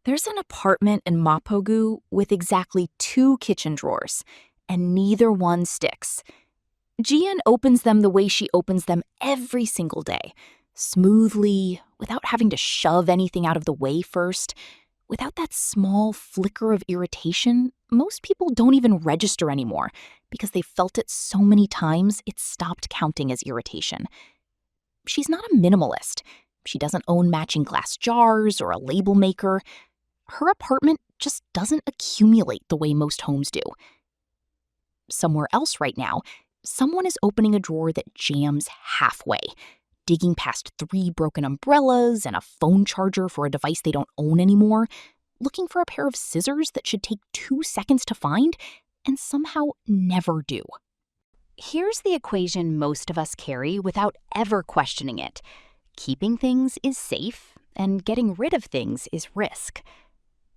There's an apartment in Mapogu with exactly 2 kitchen drawers, and neither one sticks. Jian opens them the way she opens them every single day, smoothly, without having to shove anything out of the way first. Without that small flicker of irritation, most people don't even register anymore because they've felt it so many times it stopped counting as irritation. She's not a minimalist. She doesn't own matching glass jars or a label maker. Her apartment just doesn't accumulate the way most homes do. Somewhere else right now, someone is opening a drawer that jams halfway, digging past 3 broken umbrellas and a phone charger for a device they don't own anymore, looking for a pair of scissors that should take 2 seconds to find and somehow never do. Here's the equation most of us carry without ever questioning it. Keeping things is safe, and getting rid of things is risk.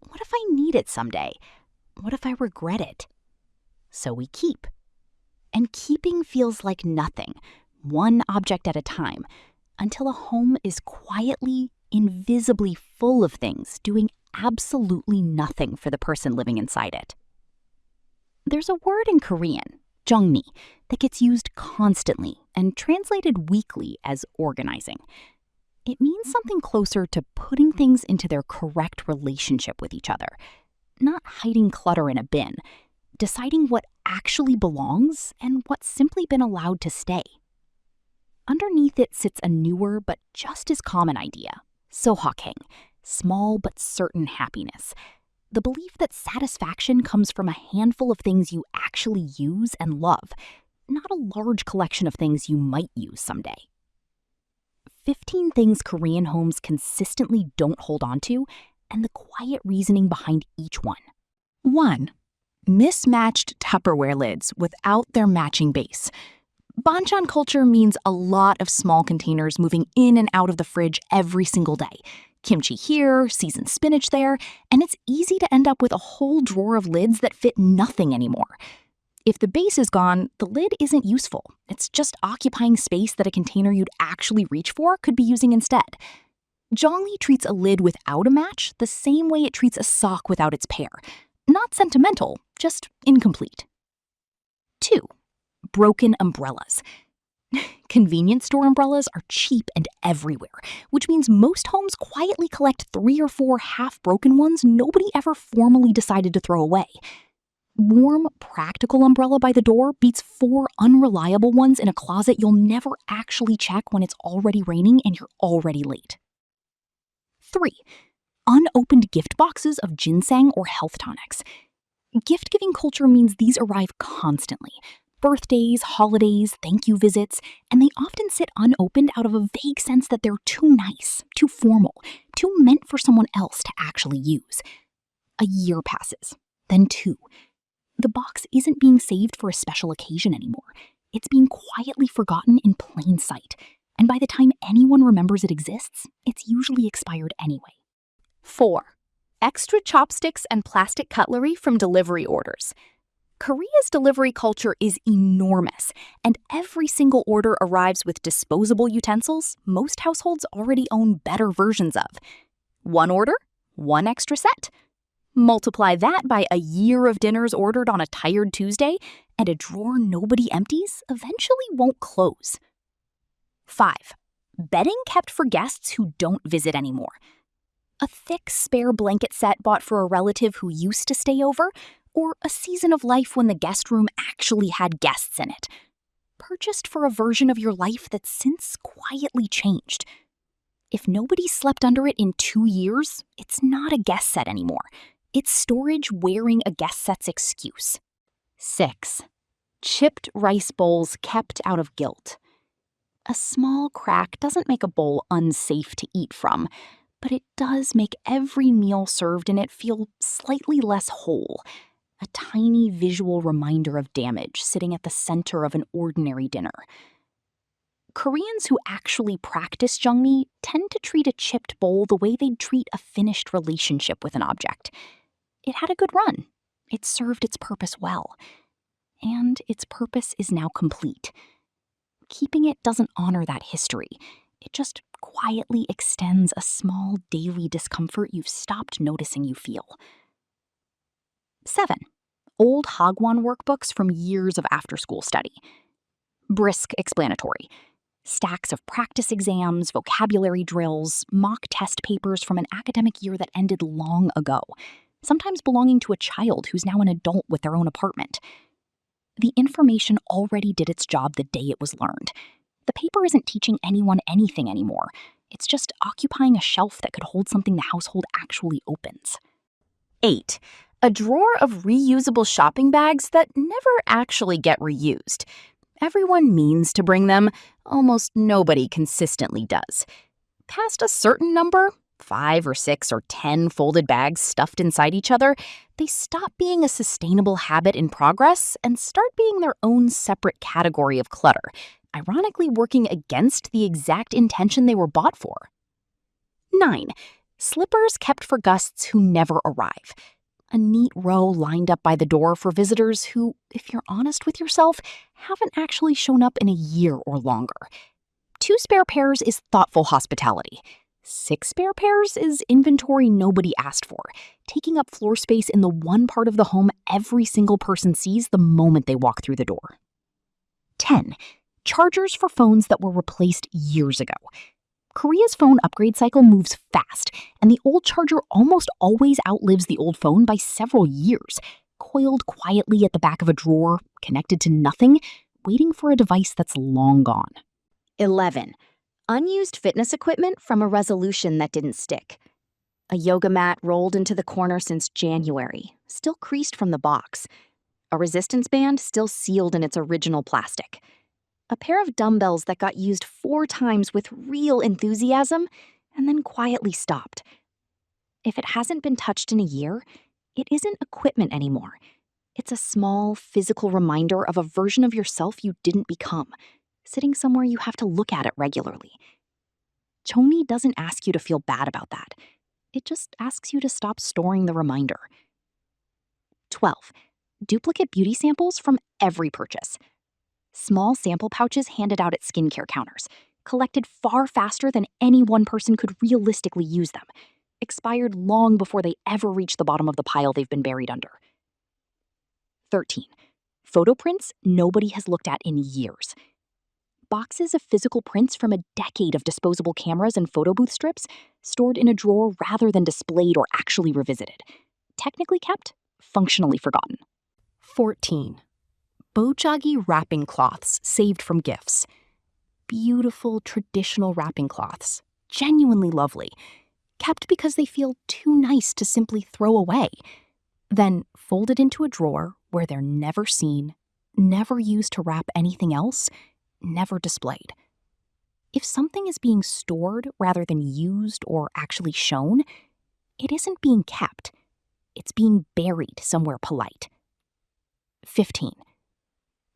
What if I need it someday? What if I regret it? So we keep. And keeping feels like nothing, one object at a time, until a home is quietly, invisibly full of things doing absolutely nothing for the person living inside it. There's a word in Korean, jeongmi, that gets used constantly and translated weekly as organizing. It means something closer to putting things into their correct relationship with each other, not hiding clutter in a bin, deciding what actually belongs and what's simply been allowed to stay. Underneath it sits a newer but just as common idea, sohakeng, small but certain happiness. The belief that satisfaction comes from a handful of things you actually use and love, not a large collection of things you might use someday. 15 things Korean homes consistently don't hold on to, and the quiet reasoning behind each one. 1. Mismatched Tupperware lids without their matching base. Banchan culture means a lot of small containers moving in and out of the fridge every single day. Kimchi here, seasoned spinach there, and it's easy to end up with a whole drawer of lids that fit nothing anymore. If the base is gone, the lid isn't useful. It's just occupying space that a container you'd actually reach for could be using instead. Zhongli treats a lid without a match the same way it treats a sock without its pair. Not sentimental, just incomplete. 2. Broken umbrellas. Convenience store umbrellas are cheap and everywhere, which means most homes quietly collect 3 or 4 half-broken ones nobody ever formally decided to throw away. Warm, practical umbrella by the door beats 4 unreliable ones in a closet you'll never actually check when it's already raining and you're already late. 3. Unopened gift boxes of ginseng or health tonics. Gift-giving culture means these arrive constantly. Birthdays, holidays, thank you visits, and they often sit unopened out of a vague sense that they're too nice, too formal, too meant for someone else to actually use. A year passes, then 2. The box isn't being saved for a special occasion anymore. It's being quietly forgotten in plain sight, and by the time anyone remembers it exists, it's usually expired anyway. 4. Extra chopsticks and plastic cutlery from delivery orders. Korea's delivery culture is enormous, and every single order arrives with disposable utensils most households already own better versions of. 1 order, 1 extra set. Multiply that by a year of dinners ordered on a tired Tuesday, and a drawer nobody empties eventually won't close. 5. Bedding kept for guests who don't visit anymore. A thick spare blanket set bought for a relative who used to stay over, or a season of life when the guest room actually had guests in it. Purchased for a version of your life that's since quietly changed. If nobody slept under it in 2 years, it's not a guest set anymore. It's storage wearing a guest set's excuse. 6. Chipped rice bowls kept out of guilt. A small crack doesn't make a bowl unsafe to eat from, but it does make every meal served in it feel slightly less whole. A tiny visual reminder of damage sitting at the center of an ordinary dinner. Koreans who actually practice jeongmi tend to treat a chipped bowl the way they'd treat a finished relationship with an object. It had a good run. It served its purpose well. And its purpose is now complete. Keeping it doesn't honor that history. It just quietly extends a small daily discomfort you've stopped noticing you feel. 7. Old Hagwon workbooks from years of after-school study. Brisk explanatory. Stacks of practice exams, vocabulary drills, mock test papers from an academic year that ended long ago, sometimes belonging to a child who's now an adult with their own apartment. The information already did its job the day it was learned. The paper isn't teaching anyone anything anymore. It's just occupying a shelf that could hold something the household actually opens. 8. A drawer of reusable shopping bags that never actually get reused. Everyone means to bring them, almost nobody consistently does. Past a certain number, 5 or 6 or 10 folded bags stuffed inside each other, they stop being a sustainable habit in progress and start being their own separate category of clutter, ironically working against the exact intention they were bought for. 9. Slippers kept for guests who never arrive. A neat row lined up by the door for visitors who, if you're honest with yourself, haven't actually shown up in a year or longer. 2 spare pairs is thoughtful hospitality. 6 spare pairs is inventory nobody asked for, taking up floor space in the one part of the home every single person sees the moment they walk through the door. 10. Chargers for phones that were replaced years ago. Korea's phone upgrade cycle moves fast, and the old charger almost always outlives the old phone by several years, coiled quietly at the back of a drawer, connected to nothing, waiting for a device that's long gone. 11. Unused fitness equipment from a resolution that didn't stick. A yoga mat rolled into the corner since January, still creased from the box. A resistance band still sealed in its original plastic. A pair of dumbbells that got used 4 times with real enthusiasm and then quietly stopped. If it hasn't been touched in a year, it isn't equipment anymore. It's a small, physical reminder of a version of yourself you didn't become, sitting somewhere you have to look at it regularly. Choni doesn't ask you to feel bad about that. It just asks you to stop storing the reminder. 12. Duplicate beauty samples from every purchase. Small sample pouches handed out at skincare counters, collected far faster than any one person could realistically use them, expired long before they ever reach the bottom of the pile they've been buried under. 13. Photo prints nobody has looked at in years. Boxes of physical prints from a decade of disposable cameras and photo booth strips stored in a drawer rather than displayed or actually revisited. Technically kept, functionally forgotten. 14. Bojagi wrapping cloths saved from gifts. Beautiful traditional wrapping cloths, genuinely lovely, kept because they feel too nice to simply throw away, then folded into a drawer where they're never seen, never used to wrap anything else, never displayed. If something is being stored rather than used or actually shown, it isn't being kept. It's being buried somewhere polite. 15.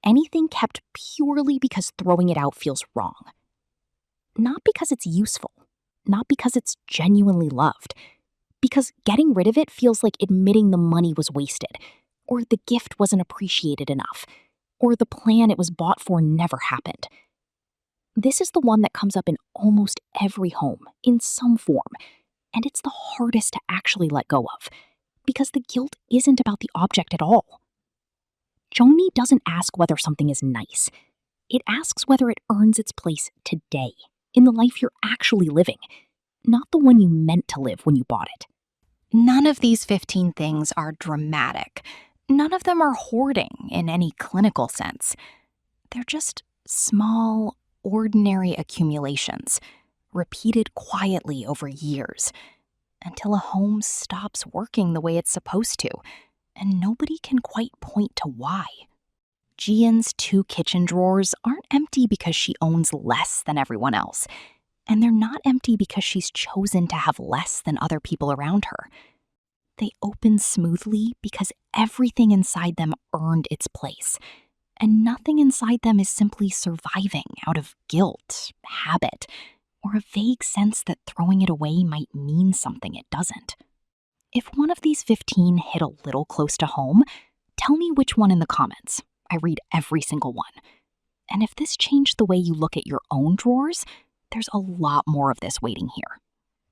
Anything kept purely because throwing it out feels wrong. Not because it's useful, not because it's genuinely loved, because getting rid of it feels like admitting the money was wasted, or the gift wasn't appreciated enough, or the plan it was bought for never happened. This is the one that comes up in almost every home, in some form, and it's the hardest to actually let go of, because the guilt isn't about the object at all. Choni doesn't ask whether something is nice. It asks whether it earns its place today, in the life you're actually living, not the one you meant to live when you bought it. None of these 15 things are dramatic. None of them are hoarding in any clinical sense. They're just small, ordinary accumulations, repeated quietly over years, until a home stops working the way it's supposed to, and nobody can quite point to why. Jian's 2 kitchen drawers aren't empty because she owns less than everyone else, and they're not empty because she's chosen to have less than other people around her. They open smoothly because everything inside them earned its place, and nothing inside them is simply surviving out of guilt, habit, or a vague sense that throwing it away might mean something it doesn't. If one of these 15 hit a little close to home, tell me which one in the comments. I read every single one. And if this changed the way you look at your own drawers, there's a lot more of this waiting here.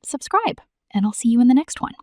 Subscribe, and I'll see you in the next one.